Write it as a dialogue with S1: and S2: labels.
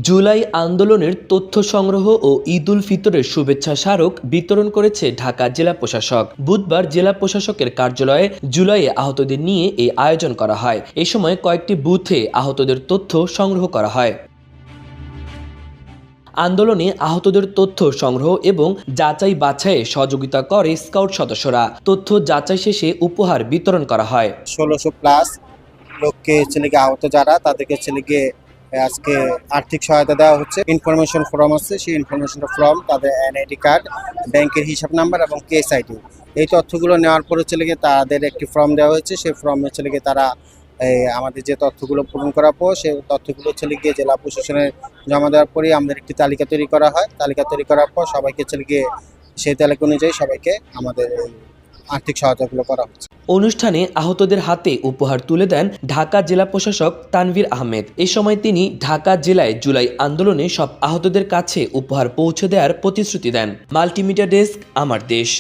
S1: জুলাই আন্দোলনের তথ্য সংগ্রহ ও ঈদ উল ফিতরের শুভেচ্ছা স্মারক বিতরণ করেছে ঢাকা জেলা প্রশাসক। বুধবার জেলা প্রশাসকের কার্যালয়ে জুলাইয়ে আহতদের নিয়ে এই আয়োজন করা হয়। এ সময় কয়েকটি বুথে আহতদের তথ্য সংগ্রহ করা হয়। আন্দোলনে আহতদের তথ্য সংগ্রহ এবং যাচাই বাছাইয়ে সহযোগিতা করে স্কাউট সদস্যরা। তথ্য যাচাই শেষে উপহার বিতরণ করা হয়।
S2: 1600+ লোককে আহত যারা তাদেরকে আজকে আর্থিক সহায়তা দেওয়া হচ্ছে। ইনফরমেশন ফর্ম আছে, সেই ইনফরমেশন ফর্ম, তাদের এনআইডি কার্ড, ব্যাংকের হিসাব নাম্বার এবং কেস আইডি, এই তথ্যগুলো নেওয়ার পরে তাদের একটি ফর্ম দেওয়া হয়েছে। সেই ফর্মে তারা আমাদের যে তথ্যগুলো পূরণ করার পর সেই তথ্যগুলো জেলা প্রশাসনের জমা দেওয়ার পরেই আমাদের একটি তালিকা তৈরি করা হয়। তালিকা তৈরি করার পর সবাইকে সেই তালিকা অনুযায়ী সবাইকে আমাদের আর্থিক সহায়তাগুলো করা হচ্ছে।
S1: অনুষ্ঠানে আহতদের হাতে উপহার তুলে দেন ঢাকা জেলা প্রশাসক তানভীর আহমেদ। এ সময় তিনি ঢাকা জেলায় জুলাই আন্দোলনে সব আহতদের কাছে উপহার পৌঁছে দেওয়ার প্রতিশ্রুতি দেন। মাল্টিমিডিয়া ডেস্ক, আমার দেশ।